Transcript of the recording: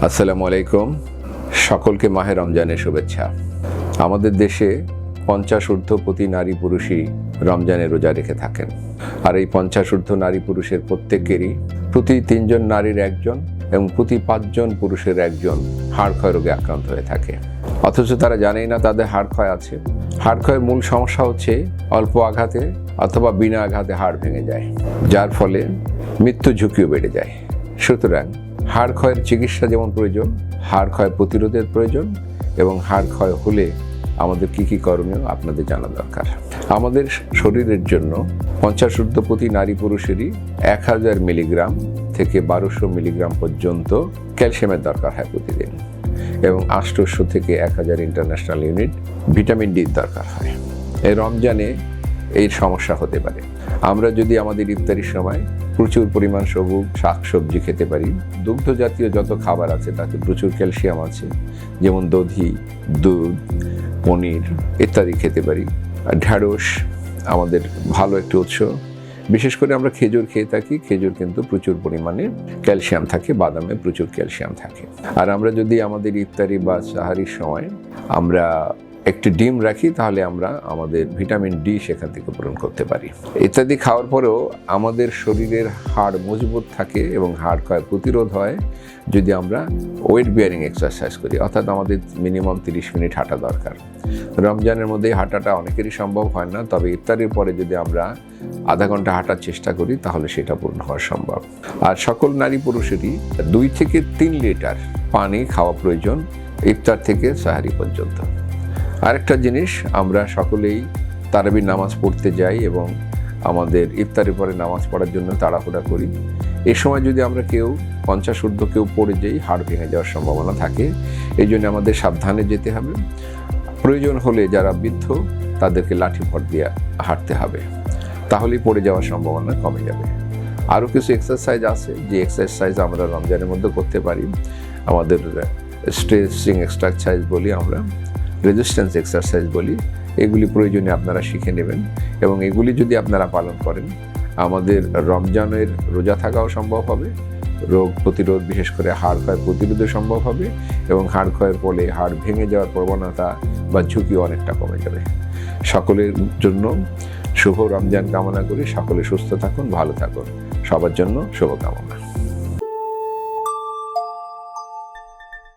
আসসালামু আলাইকুম। সকলকে মাহে রমজানের শুভেচ্ছা। আমাদের দেশে 50 ঊর্ধ্ব প্রতি নারী পুরুষই রমজানে রোজা রেখে থাকেন। আর এই 50 ঊর্ধ্ব নারী পুরুষের প্রত্যেকেরই প্রতি 3 জন নারীর একজন এবং প্রতি 5 জন পুরুষের একজন হাড় ক্ষয় রোগে আক্রান্ত হয়ে থাকে। অথচ তারা জানেই না তাদের হাড় ক্ষয় আছে। হাড় ক্ষয়ের মূল সমস্যা হচ্ছে অল্প আঘাতে অথবা বিনা আঘাতে হাড় ভেঙে যায়, যার ফলে মৃত্যু ঝুঁকিও বেড়ে যায়। সুতরাং হাড় ক্ষয়ের চিকিৎসা যেমন প্রয়োজন, হাড় ক্ষয় প্রতিরোধের প্রয়োজন এবং হাড় ক্ষয় হলে আমাদের কী করণীয় আপনাদের জানা দরকার। আমাদের শরীরের জন্য 50 ঊর্ধ্ব প্রতি নারী পুরুষেরই 1000 মিলিগ্রাম থেকে 1200 মিলিগ্রাম পর্যন্ত ক্যালসিয়ামের দরকার হয় প্রতিদিন, এবং 800 থেকে 1000 ইন্টারন্যাশনাল ইউনিট ভিটামিন ডির দরকার হয়। এই রমজানে এই সমস্যা হতে পারে। আমরা যদি আমাদের ইফতারির সময় প্রচুর পরিমাণ সবুজ শাকসবজি খেতে পারি, দুগ্ধ জাতীয় যত খাবার আছে তাতে প্রচুর ক্যালসিয়াম আছে, যেমন দধি, দুধ, পনির ইত্যাদি খেতে পারি। ঢ্যাঁড়স আমাদের ভালো একটি উৎস। বিশেষ করে আমরা খেজুর খেয়ে থাকি, খেজুর কিন্তু প্রচুর পরিমাণে ক্যালসিয়াম থাকে, বাদামে প্রচুর ক্যালসিয়াম থাকে। আর আমরা যদি আমাদের ইফতারি বা সাহারির সময় আমরা একটি ডিম রাখি, তাহলে আমরা আমাদের ভিটামিন ডি সেখান থেকে পূরণ করতে পারি। ইত্যাদি খাওয়ার পরেও আমাদের শরীরের হাড় মজবুত থাকে এবং হাড় ক্ষয় প্রতিরোধ হয় যদি আমরা ওয়েট বিয়ারিং এক্সারসাইজ করি, অর্থাৎ আমাদের মিনিমাম 30 মিনিট হাঁটা দরকার। রমজানের মধ্যে হাঁটাটা অনেকেরই সম্ভব হয় না, তবে ইফতারির পরে যদি আমরা আধা ঘন্টা হাঁটার চেষ্টা করি তাহলে সেটা পূর্ণ হওয়া সম্ভব। আর সকল নারী পুরুষেরই 2 থেকে 3 লিটার পানি খাওয়া প্রয়োজন ইফতার থেকে সাহারি পর্যন্ত। আরেকটা জিনিস, আমরা সকলেই তারাবির নামাজ পড়তে যাই এবং আমাদের ইফতারের পরে নামাজ পড়ার জন্য তাড়াহুড়া করি। এই সময় যদি আমরা কেউ 50 ঊর্ধ্ব কেউ পড়ে যাই, হাড় ভেঙে যাওয়ার সম্ভাবনা থাকে। এই জন্য আমাদের সাবধানে যেতে হবে। প্রয়োজন হলে যারা বৃদ্ধ তাদেরকে লাঠি ভর দিয়ে হাঁটতে হবে, তাহলেই পড়ে যাওয়ার সম্ভাবনা কমে যাবে। আরও কিছু এক্সারসাইজ আছে যে এক্সারসাইজ আমরা রমজানের মধ্যে করতে পারি। আমাদের স্ট্রেচিং এক্সারসাইজ বলি, আমরা রেজিস্ট্যান্স এক্সারসাইজ বলি। এগুলি প্রয়োজনে আপনারা শিখে নেবেন এবং এগুলি যদি আপনারা পালন করেন, আমাদের রমজানের রোজা থাকাও সম্ভব হবে, রোগ প্রতিরোধ বিশেষ করে হাড় ক্ষয় প্রতিরোধও সম্ভব হবে এবং হাড় ক্ষয়ের ফলে হাড় ভেঙে যাওয়ার প্রবণতা বা ঝুঁকি অনেকটা কমে যাবে। সকলের জন্য শুভ রমজান কামনা করি। সকলে সুস্থ থাকুন, ভালো থাকুন। সবার জন্য শুভকামনা।